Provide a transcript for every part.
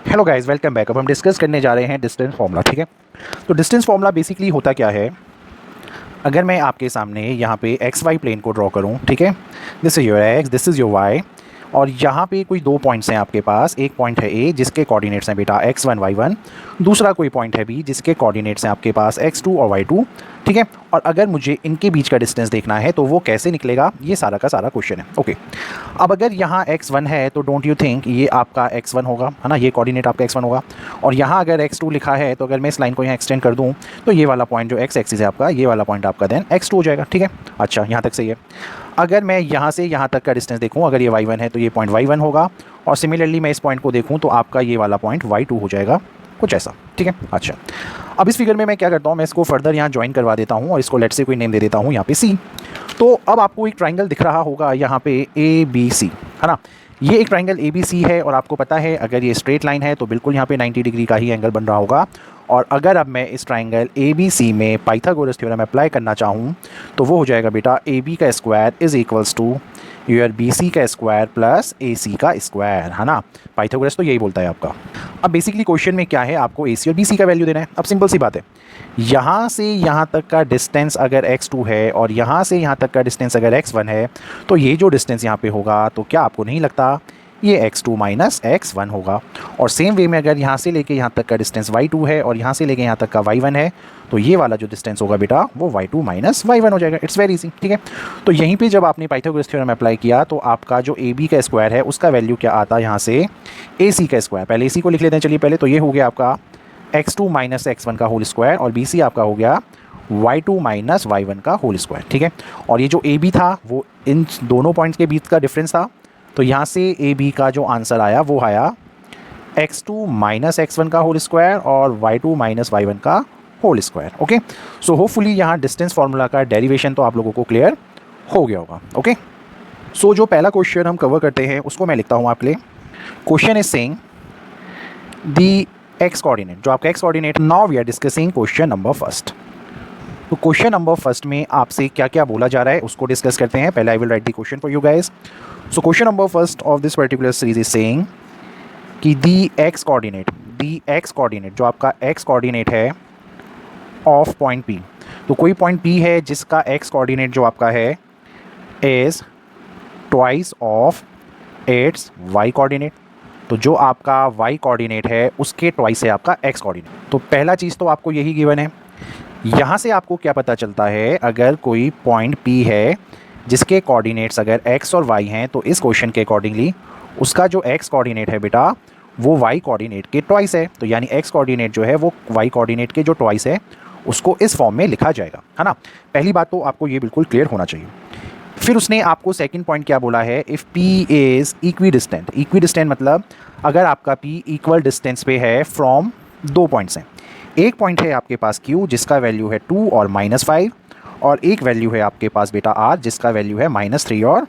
Hello guys, welcome back. अब हम discuss करने जा रहे हैं डिस्टेंस फार्मूला। ठीक है, तो डिस्टेंस फार्मूला बेसिकली होता क्या है। अगर मैं आपके सामने यहाँ पे एक्स वाई प्लेन को ड्रॉ करूँ, ठीक है, this is your X, this is your Y, और यहाँ पे कोई दो पॉइंट्स हैं आपके पास। एक पॉइंट है ए जिसके कोऑर्डिनेट्स हैं बेटा x1 y1, दूसरा कोई पॉइंट है बी जिसके कोऑर्डिनेट्स हैं आपके पास x2 और y2। ठीक है, और अगर मुझे इनके बीच का डिस्टेंस देखना है तो वो कैसे निकलेगा, ये सारा का सारा क्वेश्चन है। ओके, अब अगर यहाँ x1 है तो डोंट यू थिंक ये आपका x1 होगा, है ना, ये कोऑर्डिनेट आपका x1 होगा। और यहाँ अगर x2 लिखा है तो अगर मैं इस लाइन को यहाँ एक्सटेंड कर दूँ तो ये वाला पॉइंट जो x एक्सिस है आपका, ये वाला पॉइंट आपका देन x2 हो जाएगा। ठीक है, अच्छा यहाँ तक सही है। अगर मैं यहाँ से यहाँ तक का डिस्टेंस देखूँ, अगर ये y1 है तो ये पॉइंट y1 होगा, और सिमिलरली मैं इस पॉइंट को देखूँ तो आपका ये वाला पॉइंट y2 हो जाएगा, कुछ ऐसा। ठीक है, अच्छा अब इस फिगर में मैं क्या करता हूँ, मैं इसको फर्दर यहाँ ज्वाइन करवा देता हूँ और इसको लेट से कोई नेम दे देता हूँ यहाँ पे C। तो अब आपको एक ट्राइंगल दिख रहा होगा यहाँ पे ABC, है ना। ये एक ट्राइंगल ABC है और आपको पता है अगर ये स्ट्रेट लाइन है तो बिल्कुल यहाँ पे 90 डिग्री का ही एंगल बन रहा होगा। और अगर अब मैं इस ट्राइंगल ABC में पाइथागोरस थ्योरम अप्लाई करना चाहूँ तो वो हो जाएगा बेटा AB का square is equals to your BC का स्क्वायर प्लस AC का स्क्वायर, है ना। पाइथागोरस तो यही बोलता है आपका। अब बेसिकली क्वेश्चन में क्या है, आपको AC और BC का वैल्यू देना है। अब सिंपल सी बात है, यहाँ से यहाँ तक का डिस्टेंस अगर x2 है और यहाँ से यहाँ तक का डिस्टेंस अगर x1 है तो ये जो डिस्टेंस यहाँ पे होगा तो क्या आपको नहीं लगता ये x2 माइनस x1 होगा। और सेम वे में अगर यहाँ से लेके यहाँ तक का डिस्टेंस y2 है और यहाँ से लेके यहाँ तक का y1 है तो ये वाला जो डिस्टेंस होगा बेटा वो y2 माइनस y1 हो जाएगा। It's very easy. ठीक है, तो यहीं पे जब आपने पाइथागोरस थ्योरम अप्लाई किया तो आपका जो AB का स्क्वायर है उसका वैल्यू क्या आता है यहाँ से AC का स्क्वायर। पहले AC को लिख लेते हैं, चलिए पहले। तो ये हो गया आपका x2 माइनस x1 का होल स्क्वायर और BC आपका हो गया y2 माइनस y1 का होल स्क्वायर। ठीक है, और ये जो AB था वो इन दोनों पॉइंट्स के बीच का डिफरेंस था। तो यहाँ से AB का जो आंसर आया वो आया x2 माइनस x1 का होल स्क्वायर और y2 माइनस y1 का whole square. Okay, so hopefully यहाँ डिस्टेंस फार्मूला का डेरिवेशन तो आप लोगों को क्लियर हो गया होगा। ओके, सो जो पहला क्वेश्चन हम कवर करते हैं उसको मैं लिखता हूँ आपके लिए। Question is saying the X coordinate, जो आपका X coordinate. Now we are discussing question number first. तो क्वेश्चन नंबर फर्स्ट में आपसे क्या क्या बोला जा रहा है उसको डिस्कस करते हैं। पहले I will write the question for you guys. So question number first of this particular series is saying कि दी एक्स कोऑर्डिनेट जो आपका एक्स कोऑर्डिनेट है ऑफ पॉइंट P। तो कोई पॉइंट P है जिसका एक्स कोऑर्डिनेट जो आपका है is twice of its Y coordinate. तो जो आपका y कोऑर्डिनेट है उसके ट्वाइस है आपका x कोऑर्डिनेट। तो पहला चीज़ तो आपको यही गिवन है। यहाँ से आपको क्या पता चलता है, अगर कोई पॉइंट P है जिसके कोऑर्डिनेट्स अगर x और y हैं तो इस क्वेश्चन के अकॉर्डिंगली उसका जो x कोऑर्डिनेट है बेटा वो y कोऑर्डिनेट के ट्वाइस है। तो यानी x कोऑर्डिनेट जो है वो y कोऑर्डिनेट के जो ट्वाइस है उसको इस फॉर्म में लिखा जाएगा, है ना। पहली बात तो आपको ये बिल्कुल क्लियर होना चाहिए। फिर उसने आपको सेकंड पॉइंट क्या बोला है, if P is equi distant मतलब अगर आपका P इक्वल डिस्टेंस पे है फ्रॉम दो पॉइंट्स हैं। एक पॉइंट है आपके पास Q जिसका वैल्यू है 2 और -5, और एक वैल्यू है आपके पास बेटा R जिसका वैल्यू है -3 और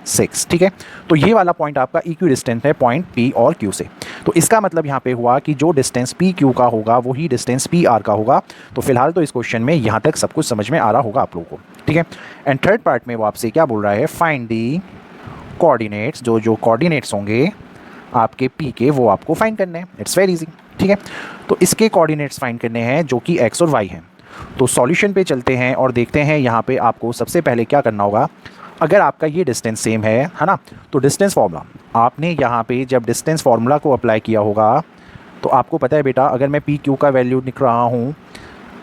6। ठीक है, तो ये वाला पॉइंट आपका इक्वी डिस्टेंस है पॉइंट P और Q से। तो इसका मतलब यहाँ पे हुआ कि जो डिस्टेंस PQ का होगा वही डिस्टेंस PR का होगा। तो फिलहाल तो इस क्वेश्चन में यहाँ तक सब कुछ समझ में आ रहा होगा आप लोगों को। ठीक है, एंड थर्ड पार्ट में वो आपसे क्या बोल रहा है, फाइंड दी कोऑर्डिनेट्स, जो कोऑर्डिनेट्स होंगे आपके P के वो आपको फाइंड करने हैं। It's very easy. ठीक है, तो इसके कोऑर्डिनेट्स फाइंड करने हैं जो कि x और y हैं। तो सॉल्यूशन पे चलते हैं और देखते हैं यहाँ पे आपको सबसे पहले क्या करना होगा। अगर आपका ये डिस्टेंस सेम है ना, तो डिस्टेंस फार्मूला आपने यहाँ पे जब डिस्टेंस फार्मूला को अप्लाई किया होगा तो आपको पता है बेटा अगर मैं PQ का वैल्यू लिख रहा हूँ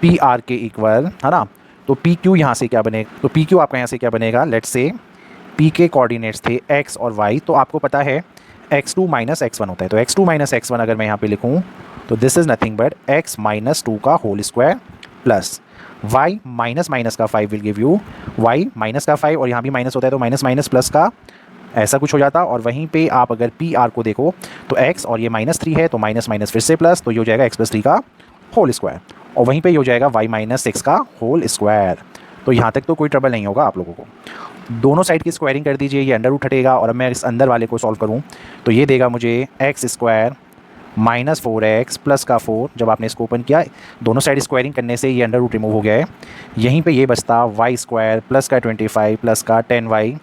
PR के इक्वल, है ना, तो PQ यहाँ से क्या बनेगा, तो PQ आपका यहाँ से क्या बनेगा, लेट्स से P के कोऑर्डिनेट्स थे x और y, तो आपको पता है x2 माइनस x1 होता है। तो x2 माइनस x1 अगर मैं यहाँ पे लिखूँ तो this is nothing but x minus 2 का whole square plus y minus minus का 5 will give you y minus का 5, और यहाँ भी माइनस होता है तो माइनस माइनस प्लस का ऐसा कुछ हो जाता। और वहीं पे आप अगर PR को देखो तो x और ये -3 है तो माइनस माइनस फिर से प्लस, तो ये हो जाएगा x + 3 का होल स्क्वायर, और वहीं पे ये हो जाएगा y - 6 का होल स्क्वायर। तो यहाँ तक तो कोई ट्रबल नहीं होगा आप लोगों को। दोनों साइड की स्क्वायरिंग कर दीजिए, ये अंडर रूट हटेगा, और अब मैं इस अंदर वाले को सॉल्व करूँ तो ये देगा मुझे x square minus 4x plus का 4। जब आपने इसको ओपन किया दोनों साइड स्क्वायरिंग करने से ये अंडर रूट रिमूव हो गया है। यहीं पे ये बचता y स्क्वायर प्लस का 25 प्लस का 10y,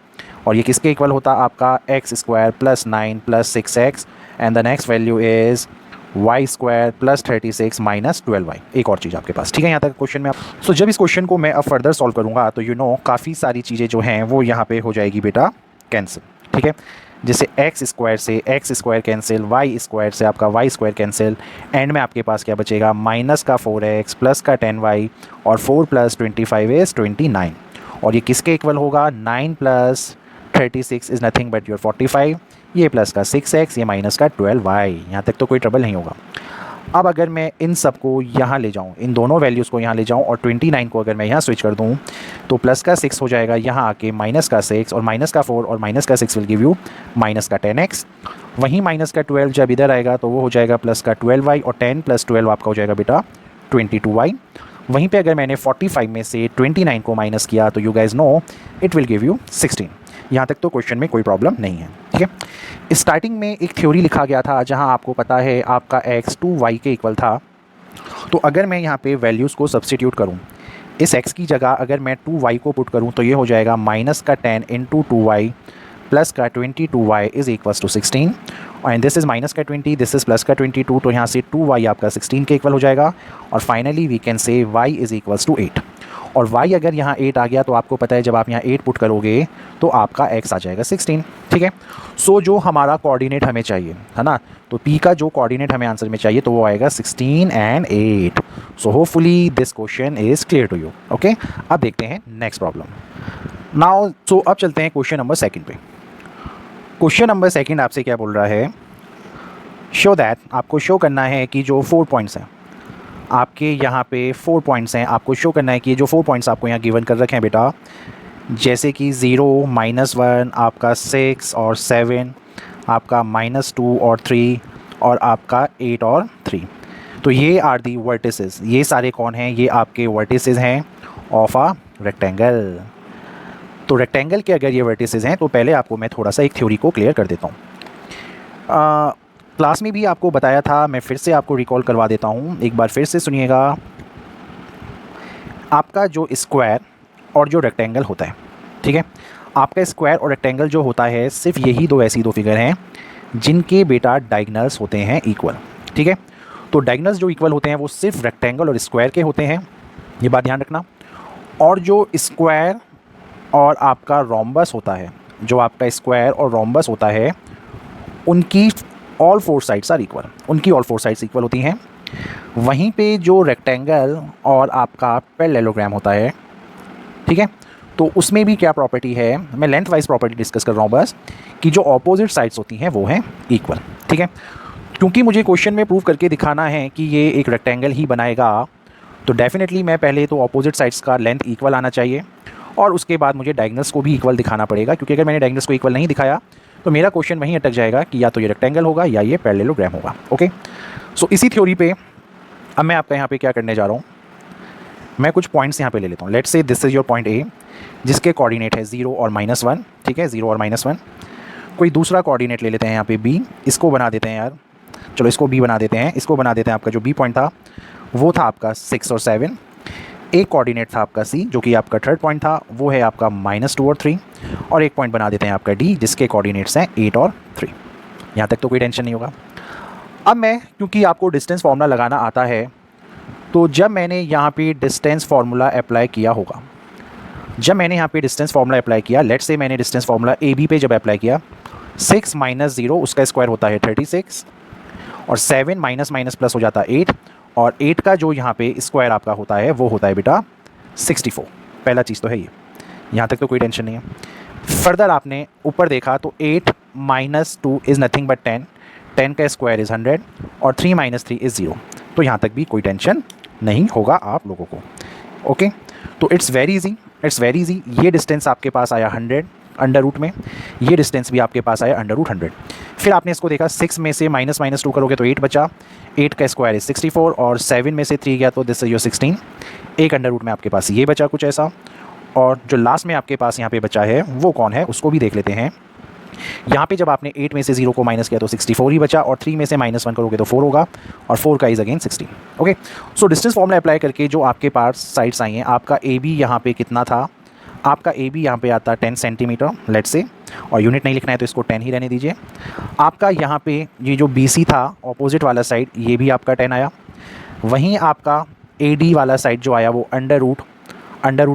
और ये किसके इक्वल होता आपका x square plus 9 plus 6x, and the next value is why square plus 36 minus 12y। एक और चीज़ आपके पास, ठीक है, यहाँ तक क्वेश्चन में आप। सो जब इस क्वेश्चन को मैं अब फर्दर सॉल्व करूँगा तो काफ़ी सारी चीज़ें जो हैं वो यहाँ पे हो जाएगी बेटा कैंसिल, ठीक है। जैसे एक्स स्क्वायर से X square cancel, Y square से आपका वाई स्क्वायर कैंसिल, एंड में आपके पास क्या बचेगा, माइनस का 4x प्लस का 10y और 4 प्लस 25 इज़ 29। और ये किसके इक्वल होगा, 9 plus 36 is nothing but your 45, ये प्लस का 6x, ये माइनस का 12y। यहाँ तक तो कोई ट्रबल नहीं होगा। अब अगर मैं इन सब को यहाँ ले जाऊँ, इन दोनों वैल्यूज़ को यहाँ ले जाऊँ और 29 को अगर मैं यहाँ स्विच कर दूँ तो प्लस का 6 हो जाएगा यहाँ आके माइनस का 6 और माइनस का 4 और माइनस का 6 विल गिव यू माइनस का 10x। वहीं माइनस का 12 जब इधर आएगा तो वो हो जाएगा प्लस का 12y और 10 प्लस 12 आपका हो जाएगा बेटा 22y। वहीं पे अगर मैंने 45 में से 29 को माइनस किया तो you guys know it will give you 16। यहाँ तक तो क्वेश्चन में कोई प्रॉब्लम नहीं है, ठीक है। स्टार्टिंग में एक थ्योरी लिखा गया था जहाँ आपको पता है आपका x 2y के इक्वल था। तो अगर मैं यहाँ पे वैल्यूज़ को सब्सटीट्यूट करूँ, इस x की जगह अगर मैं 2y को पुट करूँ तो ये हो जाएगा माइनस का 10 इंटू 2y प्लस का 22y is equals to 16 and this is minus का 20, दिस इज़ प्लस का 22, तो यहाँ से 2y आपका 16 के इक्वल हो जाएगा। और finally we can say y is equals to 8। और y अगर यहाँ 8 आ गया तो आपको पता है जब आप यहाँ 8 पुट करोगे तो आपका x आ जाएगा 16, ठीक है। सो जो हमारा कोऑर्डिनेट हमें चाहिए है ना, तो p का जो कोऑर्डिनेट हमें आंसर में चाहिए तो वो आएगा 16 and 8। So hopefully this question is clear to you, okay. अब देखते हैं नेक्स्ट प्रॉब्लम नाउ। सो अब चलते हैं क्वेश्चन नंबर सेकंड पे। क्वेश्चन नंबर सेकंड आपसे क्या बोल रहा है, शो दैट, आपको शो करना है कि जो 4 पॉइंट्स हैं आपके यहाँ पे 4 पॉइंट्स हैं, आपको शो करना है कि ये जो 4 पॉइंट्स आपको यहाँ गिवन कर रखे हैं बेटा, जैसे कि 0 -1 आपका 6 और 7 आपका -2 और 3 और आपका 8 और 3, तो ये आर दी वर्टिसेस। ये सारे कौन हैं, ये आपके वर्टिसेस हैं ऑफ आ रेक्टेंगल। तो रेक्टेंगल के अगर ये वर्टिसेस हैं तो पहले आपको मैं थोड़ा सा एक थ्योरी को क्लियर कर देता हूँ। क्लास में भी आपको बताया था, मैं फिर से आपको रिकॉल करवा देता हूँ, एक बार फिर से सुनिएगा। आपका जो स्क्वायर और जो रेक्टेंगल होता है, ठीक है, आपका स्क्वायर और रेक्टेंगल जो होता है सिर्फ यही दो ऐसी दो फिगर हैं जिनके बेटा डायगनल्स होते हैं इक्वल, ठीक है। तो डायगनल्स जो इक्वल होते हैं वो सिर्फ रेक्टेंगल और स्क्वायर के होते हैं, ये बात ध्यान रखना। और जो स्क्वायर और आपका रोम्बस होता है, जो आपका स्क्वायर और रोम्बस होता है, उनकी ऑल 4 साइड्स आर इक्वल, उनकी ऑल 4 साइड्स इक्वल होती हैं। वहीं पे जो रेक्टेंगल और आपका पैरेललोग्राम होता है, ठीक है, तो उसमें भी क्या प्रॉपर्टी है, मैं लेंथ वाइज प्रॉपर्टी डिस्कस कर रहा हूँ बस, कि जो ऑपोजिट साइड्स होती हैं वो हैं इक्वल, ठीक है। क्योंकि मुझे क्वेश्चन में प्रूव करके दिखाना है कि ये एक रेक्टेंगल ही बनाएगा, तो डेफिनेटली मैं पहले तो ऑपोजिट साइड्स का लेंथ इक्वल आना चाहिए और उसके बाद मुझे डायगनल्स को भी इक्वल दिखाना पड़ेगा, क्योंकि अगर मैंने डायगनल्स को इक्वल नहीं दिखाया तो मेरा क्वेश्चन वहीं अटक जाएगा कि या तो ये रेक्टेंगल होगा या ये पैरेललोग्राम होगा, ओके। सो इसी थ्योरी पे अब मैं आपका यहाँ पे क्या करने जा रहा हूँ, मैं कुछ पॉइंट्स यहाँ पे ले लेता हूँ। Let's say this is your point A जिसके कोऑर्डिनेट है 0 और -1, ठीक है, 0 और -1। कोई दूसरा कोऑर्डिनेट ले लेते हैं यहाँ पे बी, इसको बना देते हैं यार, चलो इसको बी बना देते हैं, इसको बना देते हैं। आपका जो बी पॉइंट था वो था आपका 6 और 7। एक कोऑर्डिनेट था आपका सी जो कि आपका थर्ड पॉइंट था, वो है आपका -2 और 3। और एक पॉइंट बना देते हैं आपका डी जिसके कोऑर्डिनेट्स हैं 8 और 3। यहाँ तक तो कोई टेंशन नहीं होगा। अब मैं, क्योंकि आपको डिस्टेंस फार्मूला लगाना आता है, तो जब मैंने यहाँ पे डिस्टेंस फार्मूला अप्लाई किया होगा, जब मैंने यहाँ पे डिस्टेंस फार्मूला अप्लाई किया, लेट्स से मैंने डिस्टेंस फार्मूला ए बी पे जब अप्लाई किया, 6 - 0 उसका स्क्वायर होता है 36 और 7 माइनस माइनस प्लस हो जाता है 8 और 8 का जो यहाँ पे स्क्वायर आपका होता है वो होता है बेटा 64। पहला चीज़ तो है ये, यहाँ तक तो कोई टेंशन नहीं है। फर्दर आपने ऊपर देखा तो 8 - 2 इज़ नथिंग बट 10, 10 का स्क्वायर इज़ 100 और 3 - 3 इज़ 0। तो यहाँ तक भी कोई टेंशन नहीं होगा आप लोगों को, ओके। तो it's very easy, it's very easy. ये डिस्टेंस आपके पास आया 100 अंडर रूट में, ये डिस्टेंस भी आपके पास आया अंडर रूट 100। फिर आपने इसको देखा 6 में से -2 करोगे तो 8 बचा, 8 का स्क्वायर इज 64 और 7 में से 3 गया तो दिस इज योर 16। एक अंडर रूट में आपके पास ये बचा कुछ ऐसा, और जो लास्ट में आपके पास यहाँ पे बचा है वो कौन है उसको भी देख लेते हैं। यहाँ पे जब आपने 8 में से 0 को माइनस किया तो 64 ही बचा और 3 में से -1 करोगे तो 4 होगा और 4 का is again 16, okay. So distance formula apply करके जो आपके पास साइड्स आई हैं, आपका ए बी यहाँ पे कितना था, आपका ए बी यहाँ पे आता है 10 सेंटीमीटर लेट से, और यूनिट नहीं लिखना है तो इसको 10 ही रहने दीजिए। आपका यहाँ पे ये जो बी सी था ऑपोजिट वाला साइड, ये भी आपका 10 आया। वहीं आपका ए डी वाला साइड जो आया वो अंडर रूट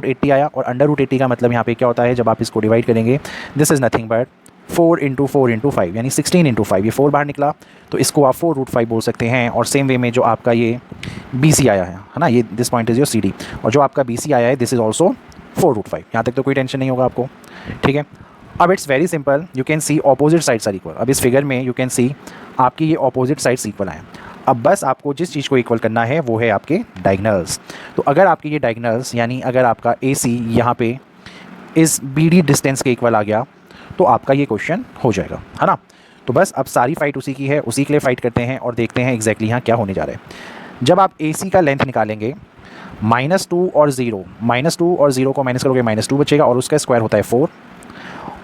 80 आया। और अंडर रूट 80 का मतलब यहाँ पे क्या होता है, जब आप इसको डिवाइड करेंगे, this is nothing but 4 into 4 into 5 यानी 16 इंटू 5, ये 4 बाहर निकला तो इसको आप 4√5 बोल सकते हैं। और सेम वे में जो आपका ये बी सी आया है ना, ये this point is your C D, और जो आपका बी सी आया है दिस इज़ ऑल्सो 4√5। यहाँ तक तो कोई टेंशन नहीं होगा आपको, ठीक है। अब it's very simple, you can see opposite sides are equal. अब इस फिगर में यू कैन सी आपकी ये ऑपोजिट साइड्स इक्वल आए। अब बस आपको जिस चीज़ को इक्वल करना है वो है आपके डायगनल्स। तो अगर आपके ये डायगनल्स यानी अगर आपका ए सी यहाँ पे इस बी डी डिस्टेंस के इक्वल आ गया तो आपका ये क्वेश्चन हो जाएगा, है ना। तो बस अब सारी फाइट उसी की है, उसी के लिए फाइट करते हैं और देखते हैं एग्जैक्टली यहाँ क्या होने जा रहा है। जब आप ए सी का लेंथ निकालेंगे, -2 और 0, -2 और 0 को माइनस करोगे -2 बचेगा और उसका स्क्वायर होता है 4,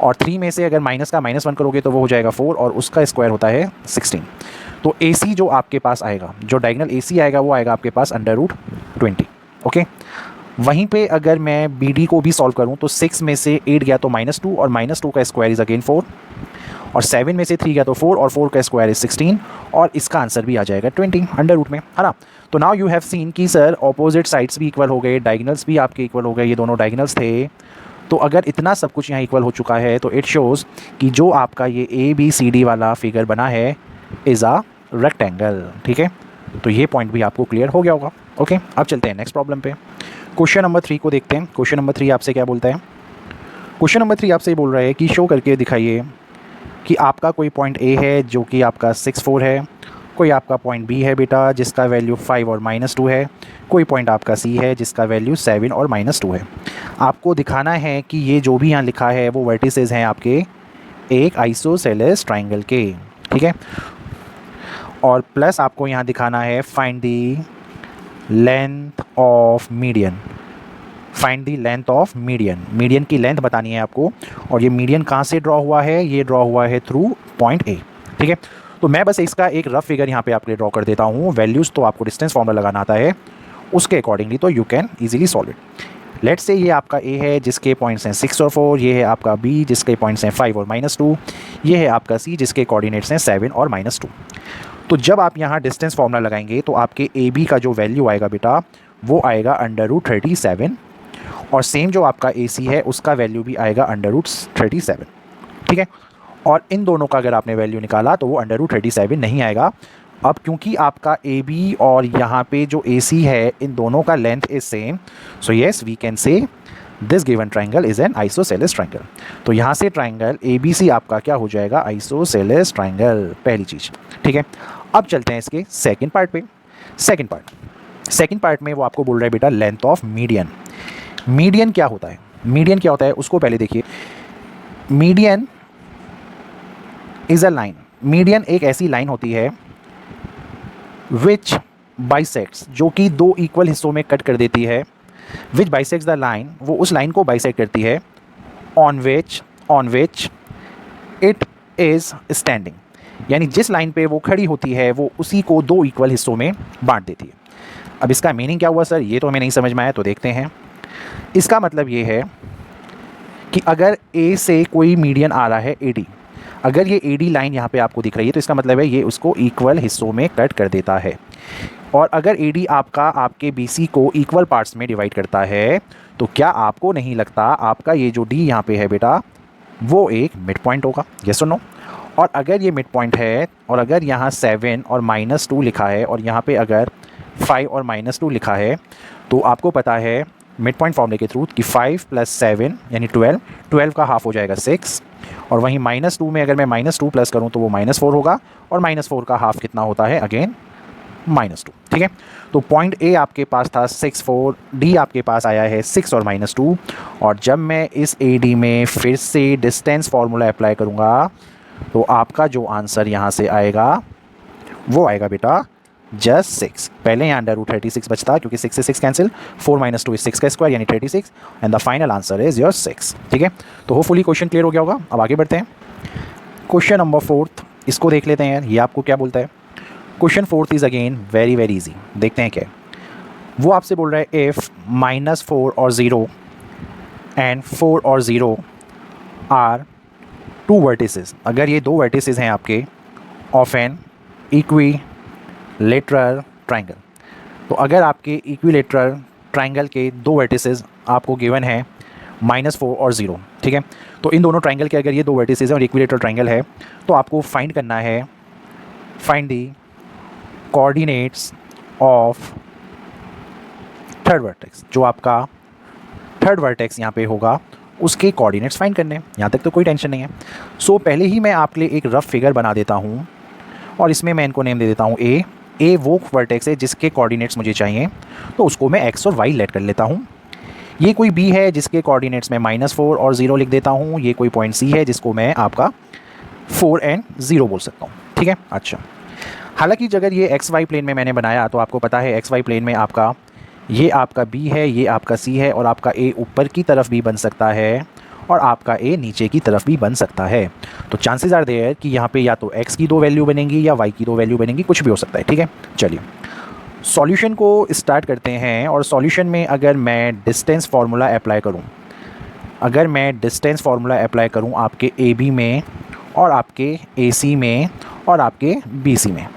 और 3 में से अगर माइनस का -1 करोगे तो वो हो जाएगा 4 और उसका स्क्वायर होता है 16। तो ए सी जो आपके पास आएगा, जो डायगनल ए सी आएगा वो आएगा आपके पास √20, ओके। वहीं पे अगर मैं बी डी को भी सॉल्व करूं तो 6 में से 8 गया तो -2 और -2 का स्क्वायर इज़ अगेन 4, और 7 में से 3 गया तो 4 और 4 का स्क्वायर इज 16, और इसका आंसर भी आ जाएगा 20 अंडर रूट में, है ना। तो नाउ यू हैव सीन कि सर ऑपोजिट साइड्स भी इक्वल हो गए, डायगनल्स भी आपके इक्वल हो गए, ये दोनों डायगनल्स थे। तो अगर इतना सब कुछ यहाँ इक्वल हो चुका है तो इट शोज़ कि जो आपका ये ए बी सी डी वाला फिगर बना है इज़ अ रेक्टेंगल, ठीक है। तो ये पॉइंट भी आपको क्लियर हो गया होगा, ओके। अब चलते हैं नेक्स्ट प्रॉब्लम पे। क्वेश्चन नंबर 3 को देखते हैं। क्वेश्चन नंबर 3 आपसे क्या बोलता है? क्वेश्चन नंबर 3 आपसे बोल रहा है कि शो करके दिखाइए कि आपका कोई पॉइंट ए है जो कि आपका 6 4 है, कोई आपका पॉइंट बी है बेटा जिसका वैल्यू 5 और -2 है, कोई पॉइंट आपका सी है जिसका वैल्यू 7 और -2 है। आपको दिखाना है कि ये जो भी यहाँ लिखा है वो वर्टिसेस हैं आपके एक आइसोसेलेस ट्राइंगल के, ठीक है। और प्लस आपको यहाँ दिखाना है find the length of median, find the length of median, median की लेंथ बतानी है आपको। और ये मीडियन कहाँ से ड्रॉ हुआ है? ये ड्रॉ हुआ है थ्रू पॉइंट ए, ठीक है। तो मैं बस इसका एक रफ फिगर यहाँ पे आपके लिए ड्रॉ कर देता हूँ। वैल्यूज़ तो आपको डिस्टेंस फॉर्मूला लगाना आता है, उसके अकॉर्डिंगली तो you can easily solve it. Let's say ये आपका ए है जिसके पॉइंट्स हैं 6 और 4, ये है आपका बी जिसके पॉइंट्स हैं 5 और -2, ये है आपका सी जिसके कोऑर्डिनेट्स हैं 7 और -2। तो जब आप यहाँ डिस्टेंस फॉर्मूला लगाएंगे तो आपके ए बी का जो वैल्यू आएगा बेटा वो आएगा √37, और सेम जो आपका ए सी है उसका वैल्यू भी आएगा √37, ठीक है। और इन दोनों का अगर आपने वैल्यू निकाला तो वो √37 नहीं आएगा। अब क्योंकि आपका ए बी और यहाँ पे जो ए सी है इन दोनों का length is same, so yes we can say this given triangle is an isosceles triangle. तो यहाँ से ट्राइंगल ए बी सी आपका क्या हो जाएगा? आइसोसेलेस ट्राइंगल, पहली चीज़, ठीक है। अब चलते हैं इसके सेकंड पार्ट पे। सेकंड पार्ट में वो आपको बोल रहा है बेटा लेंथ ऑफ मीडियन। मीडियन क्या होता है? मीडियन क्या होता है उसको पहले देखिए। Median is a line, median एक ऐसी लाइन होती है विच बाइसेक्ट्स, जो कि दो इक्वल हिस्सों में कट कर देती है। विच बाइसेक्ट्स द लाइन, वो उस लाइन को बाइसेक्ट करती है on which it is standing, यानी जिस लाइन पे वो खड़ी होती है वो उसी को दो इक्वल हिस्सों में बांट देती है। अब इसका मीनिंग क्या हुआ सर? ये तो हमें नहीं समझ में आया, तो देखते हैं। इसका मतलब ये है कि अगर ए से कोई मीडियन आ रहा है AD, अगर ये AD लाइन यहाँ पे आपको दिख रही है तो इसका मतलब है ये उसको इक्वल हिस्सों में कट कर देता है। और अगर AD आपका आपके BC को इक्वल पार्ट्स में डिवाइड करता है तो क्या आपको नहीं लगता आपका ये जो D यहाँ पे है बेटा वो एक मिड पॉइंट होगा? यस और नो? और अगर ये मिड पॉइंट है और अगर यहाँ 7 और -2 लिखा है और यहाँ पे अगर 5 और -2 लिखा है, तो आपको पता है मिड पॉइंट फॉर्मूले के थ्रू कि 5 + 7 यानी 12 का हाफ हो जाएगा 6, और वहीं -2 में अगर मैं -2 प्लस करूं तो वो -4 होगा, और -4 का हाफ कितना होता है? अगेन -2, ठीक है। तो पॉइंट ए आपके पास था 6 4, डी आपके पास आया है 6 और -2, और जब मैं इस AD में फिर से डिस्टेंस फार्मूला अप्लाई करूँगा तो आपका जो आंसर यहाँ से आएगा वो आएगा बेटा जस्ट 6। पहले यहाँ √36 बचता क्योंकि 6 से 6 कैंसिल, 4 - 2 इज 6 का स्क्वायर यानी 36, and the final answer is your 6, ठीक है। तो होपफुली क्वेश्चन क्लियर हो गया होगा। अब आगे बढ़ते हैं। क्वेश्चन नंबर 4 इसको देख लेते हैं, ये आपको क्या बोलता है। Question 4 is again very very easy, देखते हैं क्या है। वो आपसे बोल रहा है इफ़ -4 और 0 एंड 4 और 0 आर टू वर्टिसेस, अगर ये दो वर्टिसेस हैं आपके ऑफ एन इक्विलेटरल ट्राइंगल, तो अगर आपके इक्विलेटरल ट्राइंगल के दो वर्टिसेस आपको गिवन है -4 और 0, ठीक है, तो इन दोनों ट्राइंगल के अगर ये दो वर्टिसेस हैं और इक्विलेटरल ट्राइंगल है, तो आपको फाइंड करना है, find the coordinates of third vertex, जो आपका थर्ड वर्टेक्स यहाँ पे होगा उसके कोऑर्डिनेट्स फाइंड करने। यहाँ तक तो कोई टेंशन नहीं है। सो पहले ही मैं आपके लिए एक रफ फिगर बना देता हूँ और इसमें मैं इनको नेम दे देता हूँ ए वो वर्टेक्स है जिसके कोऑर्डिनेट्स मुझे चाहिए, तो उसको मैं एक्स और वाई लेट कर लेता हूँ। ये कोई बी है जिसके कोऑर्डिनेट्स मैं -4 और 0 लिख देता हूँ। ये कोई पॉइंट सी है जिसको मैं आपका 4 एंड 0 बोल सकता हूँ, ठीक है। अच्छा, हालांकि अगर ये एक्स वाई प्लेन में मैंने बनाया तो आपको पता है एक्स वाई प्लेन में आपका ये आपका बी है, ये आपका सी है, और आपका ए ऊपर की तरफ भी बन सकता है और आपका ए नीचे की तरफ भी बन सकता है। तो चांसेस आर देयर कि यहाँ पे या तो एक्स की दो वैल्यू बनेंगी या वाई की दो वैल्यू बनेंगी, कुछ भी हो सकता है, ठीक है। चलिए सॉल्यूशन को स्टार्ट करते हैं। और सॉल्यूशन में अगर मैं डिस्टेंस फार्मूला अप्लाई करूँ, अगर मैं डिस्टेंस फार्मूला अप्लाई करूँ आपके ए बी में और आपके ए सी में और आपके बी सी में,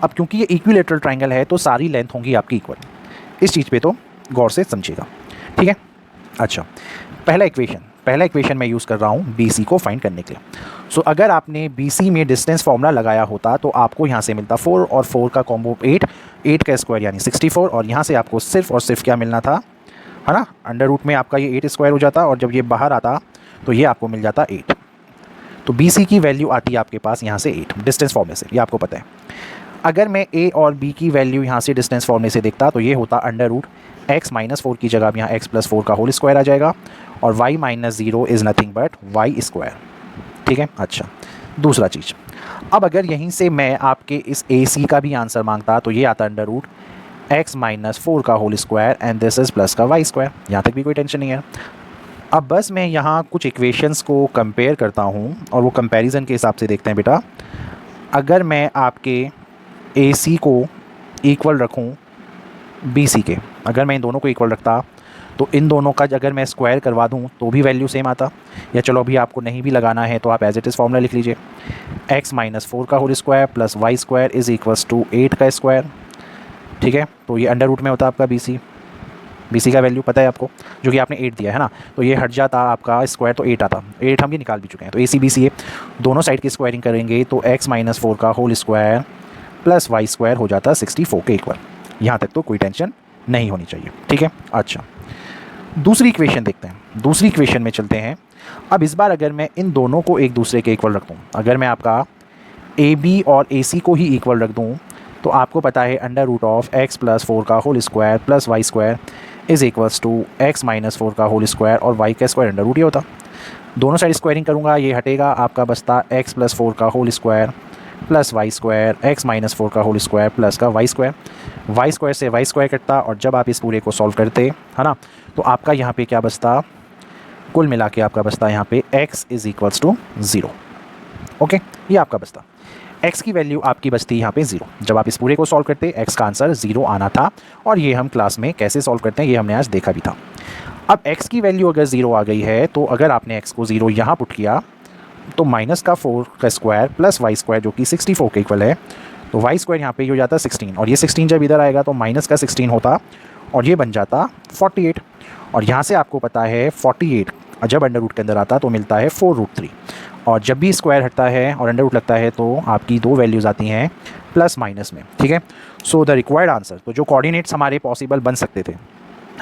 अब क्योंकि ये इक्विलेटरल ट्राइंगल है तो सारी लेंथ होंगी आपकी इक्वल। इस चीज़ पे तो गौर से समझिएगा, ठीक है। अच्छा, पहला इक्वेशन मैं यूज़ कर रहा हूँ बी सी को फाइंड करने के लिए। सो अगर आपने बी सी में डिस्टेंस फार्मूला लगाया होता तो आपको यहाँ से मिलता 4 और 4 का कॉम्बो 8 का स्क्वायर यानी 64, और यहाँ से आपको सिर्फ और सिर्फ क्या मिलना था, है ना, अंडर रूट में आपका ये 8 स्क्वायर हो जाता, और जब ये बाहर आता तो ये आपको मिल जाता 8। तो बी सी की वैल्यू आती है आपके पास यहाँ से 8 डिस्टेंस फॉर्मूले से, ये आपको पता है। अगर मैं ए और बी की वैल्यू यहाँ से डिस्टेंस फॉर्मूले से देखता तो ये होता अंडर रूट x -4 की जगह यहाँ x + 4 का होल स्क्वायर आ जाएगा, और y - 0 is nothing but y square, ठीक है। अच्छा, दूसरा चीज़, अब अगर यहीं से मैं आपके इस ए सी का भी आंसर मांगता तो ये आता अंडर रूट x - 4 का whole square and this is plus का y स्क्वायर। यहाँ तक भी कोई टेंशन नहीं है। अब बस मैं यहाँ कुछ इक्वेशंस को कंपेयर करता हूँ और वो कंपैरिजन के हिसाब से देखते हैं बेटा। अगर मैं आपके ए सी को इक्वल रखूँ बी सी के, अगर मैं इन दोनों को इक्वल रखता तो इन दोनों का अगर मैं स्क्वायर करवा दूँ तो भी वैल्यू सेम आता, या चलो अभी आपको नहीं भी लगाना है तो आप एज इट इज़ फॉर्मूला लिख लीजिए, x - 4 का whole square plus y square is equals to 8 का स्क्वायर, ठीक है। तो ये अंडर रूट में होता है आपका बी सी का वैल्यू पता है आपको, जो कि आपने 8 दिया है ना, तो ये हट जाता आपका स्क्वायर तो 8 आता, 8 हम ये निकाल भी चुके हैं। तो ए सी बी सी ए दोनों साइड की स्क्वायरिंग करेंगे तो x - 4 का whole square plus y square हो जाता 64 के इक्वल। यहाँ तक तो कोई टेंशन नहीं होनी चाहिए, ठीक है। अच्छा, दूसरी इक्वेशन देखते हैं। दूसरी इक्वेशन में चलते हैं। अब इस बार अगर मैं इन दोनों को एक दूसरे के इक्वल रख दूँ, अगर मैं आपका ए बी और ए सी को ही इक्वल रख दूँ तो आपको पता है अंडर रूट ऑफ x + 4 का whole square plus y square is equals to x - 4 का होल स्क्वायर और y का स्क्वायर अंडर रूट ही होता। दोनों साइड स्क्वायरिंग करूँगा, ये हटेगा, आपका बचता x + 4 का whole square plus y square, x - 4 का होल स्क्वायर प्लस का y स्क्वायर से y स्क्वायर कटता, और जब आप इस पूरे को सॉल्व करते, है ना, तो आपका यहाँ पे क्या बचता, कुल मिला के आपका बचता यहाँ पे x is equals to 0। Okay, ये आपका बचता, x की वैल्यू आपकी बचती यहाँ पे 0। जब आप इस पूरे को सॉल्व करते x का आंसर 0 आना था, और ये हम क्लास में कैसे सॉल्व करते हैं ये हमने आज देखा भी था। अब x की वैल्यू अगर 0 आ गई है तो अगर आपने x को 0 यहाँ पुट किया तो -4 का स्क्वायर प्लस y स्क्वायर जो कि 64 के इक्वल है, तो y स्क्वायर यहाँ पे हो जाता 16, और ये 16 जब इधर आएगा तो माइनस का 16 होता और ये बन जाता 48, और यहाँ से आपको पता है 48 जब अंडर रूट के अंदर आता तो मिलता है 4√3, और जब भी स्क्वायर हटता है और अंडर रूट लगता है तो आपकी दो वैल्यूज़ आती हैं प्लस माइनस में, ठीक है। सो द रिक्वायर्ड आंसर, तो जो कोऑर्डिनेट्स हमारे पॉसिबल बन सकते थे,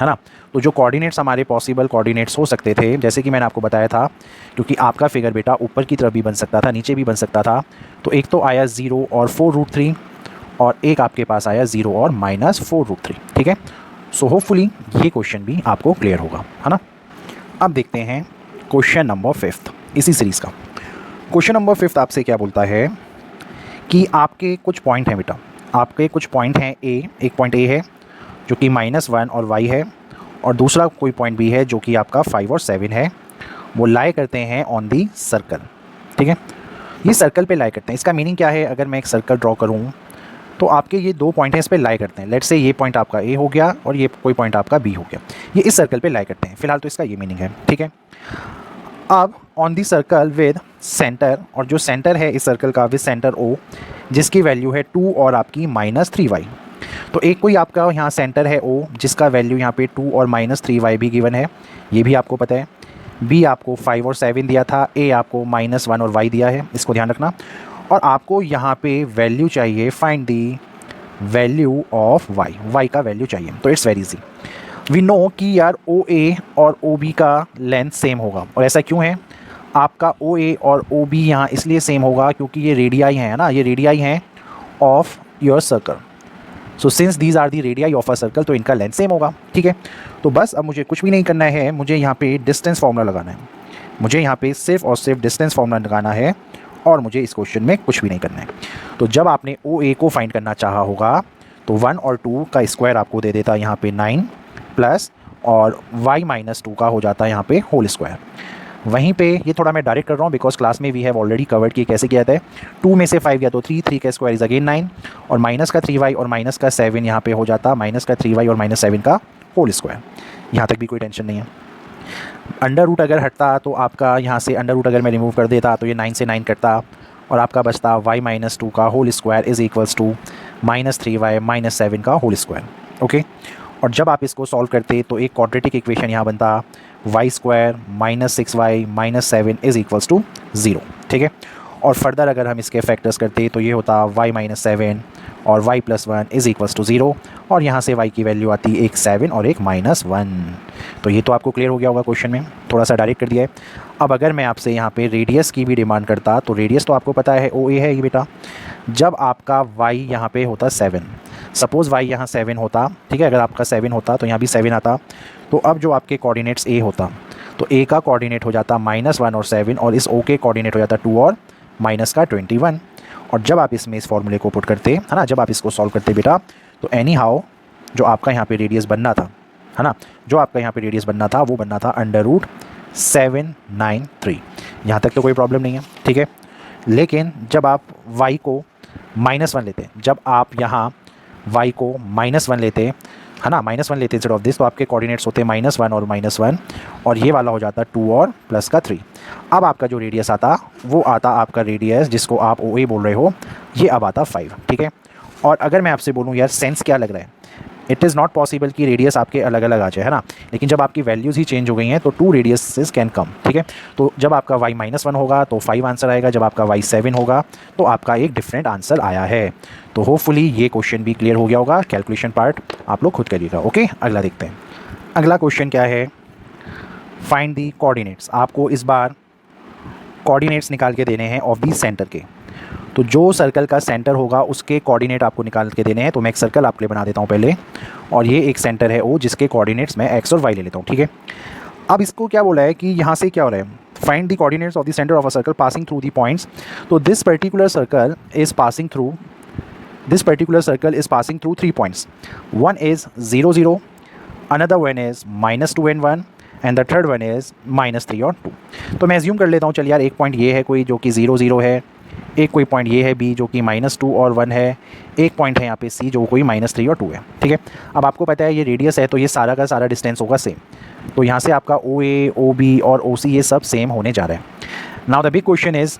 है ना, तो जो कोऑर्डिनेट्स हमारे पॉसिबल कोऑर्डिनेट्स हो सकते थे, जैसे कि मैंने आपको बताया था, क्योंकि आपका फिगर बेटा ऊपर की तरफ भी बन सकता था, नीचे भी बन सकता था, तो एक तो आया 0 और 4√3, और एक आपके पास आया 0 और -4√3, ठीक है। सो होपफुली ये क्वेश्चन भी आपको क्लियर होगा, है ना। अब देखते हैं क्वेश्चन नंबर 5 इसी सीरीज़ का। क्वेश्चन नंबर 5 आपसे क्या बोलता है कि आपके कुछ पॉइंट हैं बेटा, आपके कुछ पॉइंट हैं एक पॉइंट ए है जो कि -1 और y है, और दूसरा कोई पॉइंट भी है जो कि आपका 5 और 7 है, वो लाई करते हैं ऑन दी सर्कल, ठीक है। ये सर्कल पे लाई करते हैं। इसका मीनिंग क्या है, अगर मैं एक सर्कल ड्रॉ करूँ तो आपके ये दो पॉइंट हैं, इस पे लाई करते हैं। लेट्स से ये पॉइंट आपका ए हो गया और ये कोई पॉइंट आपका बी हो गया, ये इस सर्कल पे लाई करते हैं। फिलहाल तो इसका ये मीनिंग है, ठीक है। अब on the circle with centre, और जो सेंटर है इस सर्कल का विद सेंटर ओ, जिसकी वैल्यू है 2 और आपकी -3y। तो एक कोई आपका यहाँ सेंटर है ओ जिसका वैल्यू यहाँ पे 2 और -3y भी गिवन है, ये भी आपको पता है। बी आपको 5 और 7 दिया था, ए आपको -1 और y दिया है, इसको ध्यान रखना। और आपको यहाँ पे वैल्यू चाहिए, find the value of y का वैल्यू चाहिए। तो it's very easy, we know कि यार ओ ए और ओ बी का लेंथ सेम होगा। और ऐसा क्यों है, आपका ओ ए और ओ बी यहाँ इसलिए सेम होगा क्योंकि ये रेडियाई हैं ना, ये रेडियाई हैं of your circle. So since these are the radii of a circle, तो इनका लेंथ सेम होगा, ठीक है। तो बस अब मुझे कुछ भी नहीं करना है, मुझे यहाँ पे डिस्टेंस फार्मूला लगाना है। मुझे यहाँ पे सिर्फ और सिर्फ डिस्टेंस फार्मूला लगाना है और मुझे इस क्वेश्चन में कुछ भी नहीं करना है। तो जब आपने ओ ए को फाइंड करना चाहा होगा तो 1 और 2 का स्क्वायर आपको दे देता यहाँ पे 9 प्लस, और y -2 का हो जाता है यहाँ पे होल स्क्वायर। वहीं पे ये थोड़ा मैं डायरेक्ट कर रहा हूँ बिकॉज क्लास में वी हैव ऑलरेडी कवर्ड कि कैसे किया जाता है। 2 में से 5 गया तो 3 का स्क्वायर इज अगेन 9, और माइनस का 3y और माइनस का 7 यहाँ पे हो जाता माइनस का 3y और -7 का होल स्क्वायर। यहाँ तक भी कोई टेंशन नहीं है। अंडर रूट अगर हटता तो आपका यहाँ से अंडर रूट अगर मैं रिमूव कर देता तो ये 9 से 9 कटता और आपका बचता y -2 का whole square is equals to -3y -7 का होल स्क्वायर, ओके। और जब आप इसको सॉल्व करते तो एक क्वाड्रेटिक इक्वेशन यहाँ बनता y square -6y -7 is equals to 0, ठीक है। और फर्दर अगर हम इसके फैक्टर्स करते तो ये होता y -7 और y +1 इज इक्वल्स टू 0, और यहाँ से y की वैल्यू आती एक 7 और एक -1। तो ये तो आपको क्लियर हो गया होगा, क्वेश्चन में थोड़ा सा डायरेक्ट कर दिया है। अब अगर मैं आपसे यहाँ पे रेडियस की भी डिमांड करता तो रेडियस तो आपको पता है ओ ए है ये बेटा। जब आपका y यहाँ पे होता 7, सपोज़ y यहाँ 7 होता, ठीक है, अगर आपका 7 होता तो यहाँ भी 7 आता, तो अब जो आपके कोऑर्डिनेट्स a होता तो a का कोऑर्डिनेट हो जाता -1 और 7, और इस o के कोऑर्डिनेट हो जाता 2 और माइनस का 21। और जब आप इसमें इस फॉर्मूले को पुट करते है ना, जब आप इसको सॉल्व करते बेटा, तो एनी हाउ जो आपका यहाँ पे रेडियस बनना था, है ना, जो आपका यहाँ पे रेडियस बनना था वो बनना था √793। यहाँ तक तो कोई प्रॉब्लम नहीं है, ठीक है। लेकिन जब आप y को -1 लेते, जब आप यहाँ y को -1 लेते, है ना, -1 लेते इंस्टेड ऑफ दिस, तो आपके कोऑर्डिनेट्स होते -1 और -1, और ये वाला हो जाता 2 और प्लस का 3। अब आपका जो रेडियस आता वो आता आपका रेडियस जिसको आप ओ ए बोल रहे हो, ये अब आता 5, ठीक है। और अगर मैं आपसे बोलूँ यार सेंस क्या लग रहा है, इट इज़ नॉट पॉसिबल कि रेडियस आपके अलग अलग आ जाए, है ना। लेकिन जब आपकी वैल्यूज़ ही चेंज हो गई हैं तो 2 रेडियसेस कैन कम, ठीक है। तो जब आपका y -1 होगा तो 5 आंसर आएगा, जब आपका y 7 होगा तो आपका एक डिफरेंट आंसर आया है। तो होपफुली ये क्वेश्चन भी क्लियर हो गया होगा। कैलकुलेशन पार्ट आप लोग खुद करिएगा, ओके। अगला देखते हैं। अगला क्वेश्चन क्या है, फाइंड दी कोऑर्डिनेट्स। आपको इस बार कोऑर्डिनेट्स निकाल के देने हैं ऑफ दी सेंटर के। तो जो सर्कल का सेंटर होगा उसके कोऑर्डिनेट आपको निकाल के देने हैं। तो मैं एक सर्कल आपके लिए बना देता हूँ पहले, और ये एक सेंटर है ओ जिसके कोऑर्डिनेट्स मैं x और y ले लेता हूँ, ठीक है। अब इसको क्या बोला है कि यहाँ से क्या हो रहा है, find the coordinates of the centre of a circle passing through the points. तो this particular circle is passing through 3 points. One is 0 0, another one is -2 and 1, and the third one is -3 और 2। तो मैं assume कर लेता हूँ, चल यार एक पॉइंट ये है कोई जो कि 0 0 है, एक कोई पॉइंट ये है बी जो कि -2 और 1 है, एक पॉइंट है यहाँ पे सी जो कोई -3 और 2 है, ठीक है। अब आपको पता है ये रेडियस है तो ये सारा का सारा डिस्टेंस होगा सेम। तो यहाँ से आपका ओ ए, ओ बी और ओ सी ये सब सेम होने जा रहा है। Now the big question is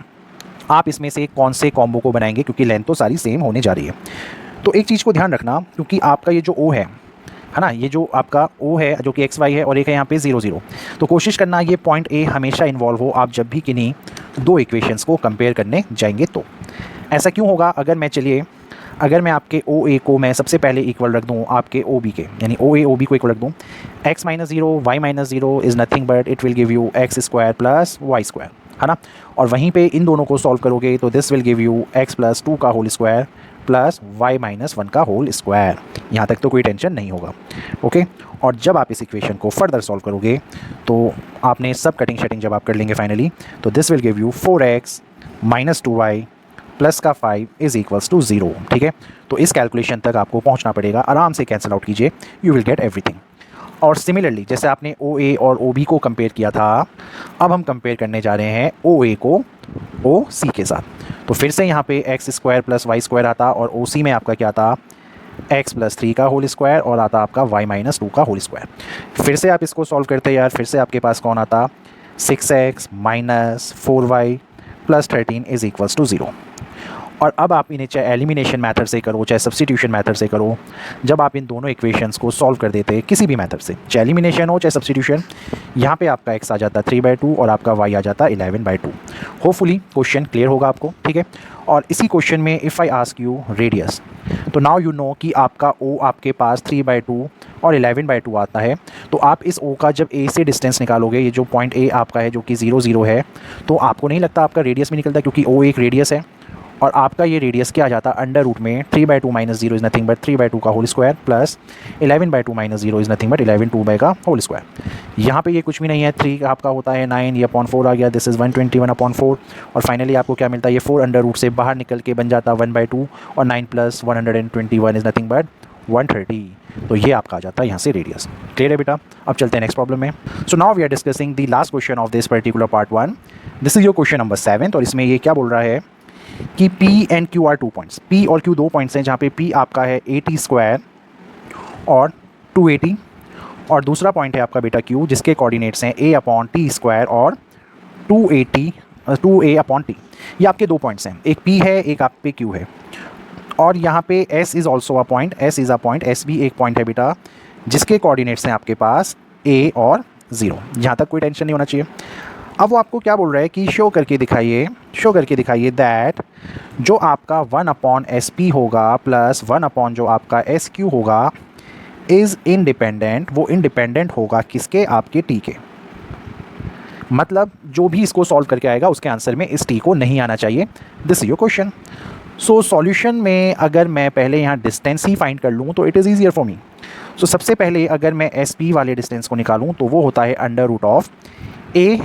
आप इसमें से कौन से कॉम्बो को बनाएंगे, क्योंकि लेंथ तो सारी सेम होने जा रही है। तो एक चीज़ को ध्यान रखना, क्योंकि आपका ये जो ओ है ना, ये जो आपका ओ है जो कि XY है और एक है यहाँ पे 0 0, तो कोशिश करना ये पॉइंट ए हमेशा इन्वॉल्व हो आप जब भी किन्हीं दो इक्वेशंस को कंपेयर करने जाएंगे। तो ऐसा क्यों होगा, अगर मैं आपके ओ ए को मैं सबसे पहले इक्वल रख दूँ आपके ओ बी के, यानी ओ ए ओ बी को इक्वल रख दूँ, x - 0 y - 0 is nothing but it will give you x² + y², है ना। और वहीं पे इन दोनों को सॉल्व करोगे तो this will give you x + 2 का होल स्क्वायर प्लस y - 1 का होल स्क्वायर। यहाँ तक तो कोई टेंशन नहीं होगा, ओके। और जब आप इस इक्वेशन को फर्दर सॉल्व करोगे तो आपने सब कटिंग शटिंग जब आप कर लेंगे फाइनली, तो this will give you 4x - 2y plus का 5 इज़ इक्वल्स टू 0, ठीक है। तो इस कैलकुलेशन तक आपको पहुँचना पड़ेगा, आराम से कैंसिल आउट कीजिए, यू विल गेट एवरीथिंग। और सिमिलरली जैसे आपने ओ ए और ओ बी को कंपेयर किया था, अब हम कंपेयर करने जा रहे हैं ओ ए को ओ सी के साथ। तो फिर से यहाँ पे x square plus y square आता और ओ सी में आपका क्या आता, एक्स प्लस 3 का होल स्क्वायर और आता आपका वाई माइनस 2 का होल स्क्वायर। फिर से आप इसको सॉल्व करते यार, फिर से आपके पास कौन आता, 6x minus 4y plus 13 is equals to 0। और अब आप इन्हें चाहे एलिमिनेशन मेथड से करो चाहे सब्स्टिट्यूशन मेथड से करो, जब आप इन दोनों इक्वेशंस को सॉल्व कर देते किसी भी मेथड से, चाहे एलिमिनेशन हो चाहे सब्स्टिट्यूशन, यहाँ पे आपका x आ जाता 3/2 और आपका y आ जाता 11/2। होपफुली क्वेश्चन क्लियर होगा आपको, ठीक है। और इसी क्वेश्चन में if I ask you radius, तो नाउ यू नो कि आपका o आपके पास 3/2 और 11/2 आता है। तो आप इस o का जब a से डिस्टेंस निकालोगे, ये जो पॉइंट a आपका है जो कि 0 0 है, तो आपको नहीं लगता आपका रेडियस में निकलता, क्योंकि o एक रेडियस है और आपका ये रेडियस क्या आ जाता, अंडर रूट में 3/2 माइनस 0 इज़ नथिंग बट 3/2 का whole square plus 11/2 minus 0 is nothing but 11/2 का होल स्क्वायर। यहाँ पे ये कुछ भी नहीं है, 3 आपका होता है 9, ये अपॉन 4 आ गया, दिस इज़ 121/4। और फाइनली आपको क्या मिलता है, ये 4 अंडर रूट से बाहर निकल के बन जाता 1/2 और 9 प्लस 121 इज़ नथिंग बट 130। तो ये आपका आ जाता है यहाँ से रेडियस। क्लियर है बेटा। अब चलते हैं नेक्स्ट प्रॉब्लम में। So now we are discussing the last question of this particular part 1। This is your question number 7। और इसमें ये क्या बोल रहा है कि P and Q are 2 points, P और Q 2 पॉइंट्स हैं, जहाँ पे P आपका है 80 स्क्वायर और 280, और दूसरा पॉइंट है आपका बेटा Q जिसके कोऑर्डिनेट्स हैं A/T स्क्वायर और 2A/T। ये आपके दो पॉइंट्स हैं, एक P है एक आप पे Q है। और यहाँ पे S is also a point, S is a point, S भी एक पॉइंट है बेटा जिसके कोऑर्डिनेट्स हैं आपके पास A और 0। यहाँ तक कोई टेंशन नहीं होना चाहिए। अब वो आपको क्या बोल रहा है कि शो करके दिखाइए दैट जो आपका 1/SP होगा प्लस 1 जो आपका SQ होगा इज़ इंडिपेंडेंट, वो इंडिपेंडेंट होगा किसके, आपके T के। मतलब जो भी इसको सॉल्व करके आएगा उसके आंसर में इस T को नहीं आना चाहिए। This is your question. So solution में अगर मैं पहले यहाँ डिस्टेंस ही फाइंड कर लूँ तो it is easier for me. So सबसे पहले अगर मैं SP वाले डिस्टेंस को निकालूँ तो वो होता है under root of A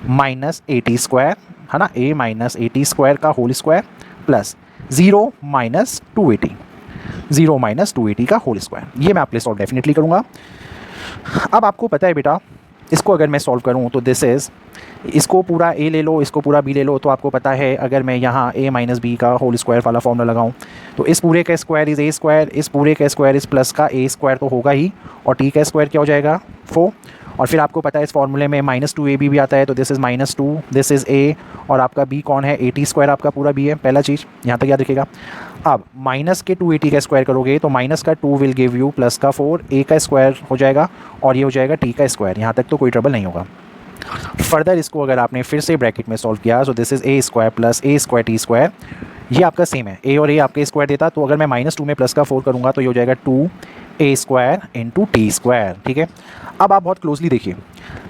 minus 80 square, है ना, A माइनस 80 स्क्वायर का होल स्क्वायर प्लस 0 माइनस 280 का होल स्क्वायर। ये मैं आपके लिए सॉल्व डेफिनेटली करूँगा। अब आपको पता है बेटा, इसको अगर मैं सॉल्व करूँ तो दिस इज़, इसको पूरा A ले लो इसको पूरा B ले लो, तो आपको पता है अगर मैं यहाँ A माइनस B का होल स्क्वायर वाला फॉर्मूला लगाऊँ तो इस पूरे का स्क्वायर इज़ A स्क्वायर, इस पूरे का स्क्वायर इस प्लस का A स्क्वायर तो होगा ही, और T का स्क्वायर क्या हो जाएगा 4। और फिर आपको पता है इस फॉर्मूले में -2AB भी आता है, तो this is -2, this is A, और आपका B कौन है, 80 स्क्वायर आपका पूरा B है, पहला चीज़ यहाँ तक याद रखिएगा। अब माइनस के 280 का स्क्वायर करोगे तो माइनस का 2 विल गिव यू प्लस का 4, A का स्क्वायर हो जाएगा और ये हो जाएगा T का स्क्वायर। यहाँ तक तो कोई ट्रबल नहीं होगा। फर्दर इसको अगर आपने फिर से ब्रैकेट में सॉल्व किया तो this is A square plus A square T square, ये आपका सेम है, A और A आपके स्क्वायर देता, तो अगर मैं -2 में प्लस का 4 करूँगा तो ये हो जाएगा 2A square into T square. ठीक है। अब आप बहुत क्लोजली देखिए,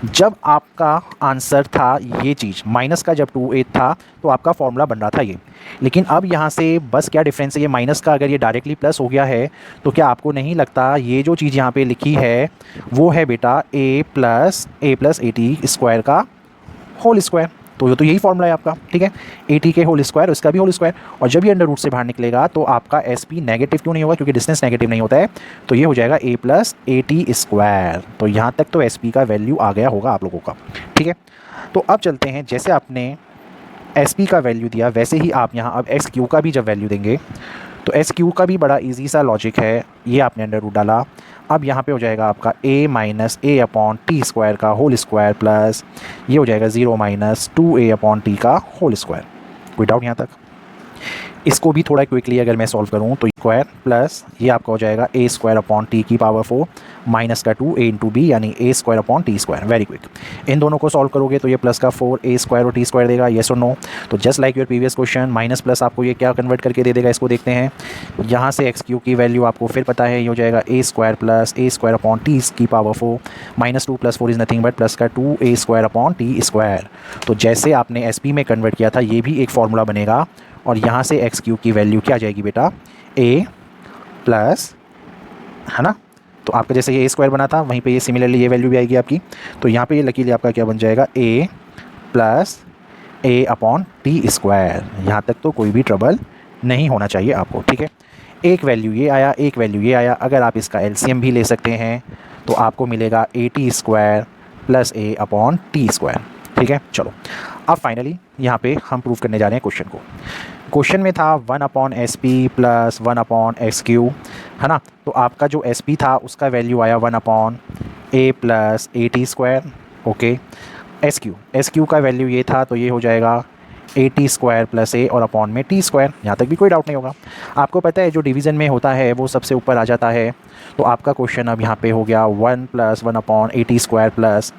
जब आपका आंसर था ये चीज़ माइनस का, जब 2A था तो आपका फॉर्मूला बन रहा था ये, लेकिन अब यहाँ से बस क्या डिफरेंस है, ये माइनस का अगर ये डायरेक्टली प्लस हो गया है तो क्या आपको नहीं लगता ये जो चीज़ यहाँ पे लिखी है वो है बेटा A प्लस AT स्क्वायर का होल स्क्वायर। तो यही फॉर्मूला है आपका, ठीक है, AT के होल स्क्वायर उसका भी होल स्क्वायर, और जब ये अंडर रूट से बाहर निकलेगा तो आपका SP नेगेटिव क्यों नहीं होगा, क्योंकि डिस्टेंस नेगेटिव नहीं होता है, तो ये हो जाएगा A प्लस AT स्क्वायर। तो यहाँ तक तो SP का वैल्यू आ गया होगा आप लोगों का, ठीक है। तो अब चलते हैं, जैसे आपने SP का वैल्यू दिया वैसे ही आप यहाँ अब SQ का भी जब वैल्यू देंगे तो SQ का भी बड़ा ईजी सा लॉजिक है, ये आपने अंडर रूट डाला, अब यहाँ पे हो जाएगा आपका A माइनस A/T स्क्वायर का होल स्क्वायर प्लस ये हो जाएगा 0 माइनस 2A/T का होल स्क्वायर। कोई डाउट यहाँ तक? इसको भी थोड़ा क्विकली अगर मैं सॉल्व करूँ तो स्क्वायर प्लस ये आपका हो जाएगा A स्क्वायर/T की पावर 4 माइनस का 2A इंटू B यानी A स्क्वायर/T स्क्वायर। वेरी क्विक, इन दोनों को सॉल्व करोगे तो ये प्लस का 4A स्क्वायर और T स्क्वायर देगा, येस और नो। तो just like your previous question, minus plus आपको ये क्या कन्वर्ट करके दे देगा, इसको देखते हैं। यहाँ से XQ की वैल्यू आपको फिर पता है, ये हो जाएगा A स्क्वायर प्लस A स्क्वायर/T की power 4 minus 2 plus 4 is nothing but plus का 2A स्क्वायर/T स्क्वायर। तो जैसे आपने SP में कन्वर्ट किया था ये भी एक फॉर्मूला बनेगा, और यहाँ से XQ की वैल्यू क्या आ जाएगी बेटा, A प्लस, है ना, तो आपका जैसे ये A स्क्वायर बना था वहीं पे ये सिमिलरली ये वैल्यू भी आएगी आपकी, तो यहाँ पे ये लकीली आपका क्या बन जाएगा A प्लस A/T स्क्वायर। यहाँ तक तो कोई भी ट्रबल नहीं होना चाहिए आपको, ठीक है। एक वैल्यू ये आया, एक वैल्यू ये आया, अगर आप इसका LCM भी ले सकते हैं तो आपको मिलेगा AT² plus A upon T²। ठीक है, चलो अब फाइनली यहाँ पे हम प्रूव करने जा रहे हैं क्वेश्चन को। क्वेश्चन में था 1/SP प्लस 1/SQ, है ना। तो आपका जो SP था उसका वैल्यू आया 1/A plus AT²। Okay, SQ का वैल्यू ये था, तो ये हो जाएगा AT² प्लस A और अपॉन में T²। यहाँ तक भी कोई डाउट नहीं होगा। आपको पता है जो डिवीज़न में होता है वो सबसे ऊपर आ जाता है। तो आपका क्वेश्चन अब यहाँ पे हो गया 1 + 1/AT² plus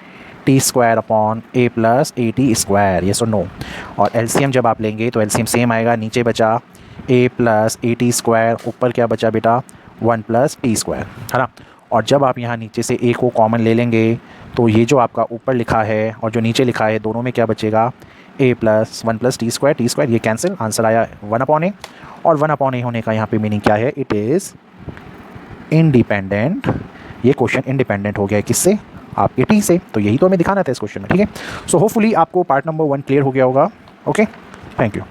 T² upon A plus AT², ये सो नो। और LCM जब आप लेंगे तो LCM सेम आएगा, नीचे बचा A प्लस AT², ऊपर क्या बचा बेटा 1 प्लस T², है ना। और जब आप यहाँ नीचे से A को कॉमन ले लेंगे तो ये जो आपका ऊपर लिखा है और जो नीचे लिखा है दोनों में क्या बचेगा A प्लस 1 प्लस T², ये कैंसिल, आंसर आया 1/A। और 1/A होने का यहाँ पे मीनिंग क्या है, इट इज़ इंडिपेंडेंट। ये क्वेश्चन इंडिपेंडेंट हो गया है किससे, आपके T से। तो यही तो हमें दिखाना था इस क्वेश्चन में। ठीक है, सो होपफुली आपको पार्ट नंबर 1 क्लियर हो गया होगा। Okay, thank you.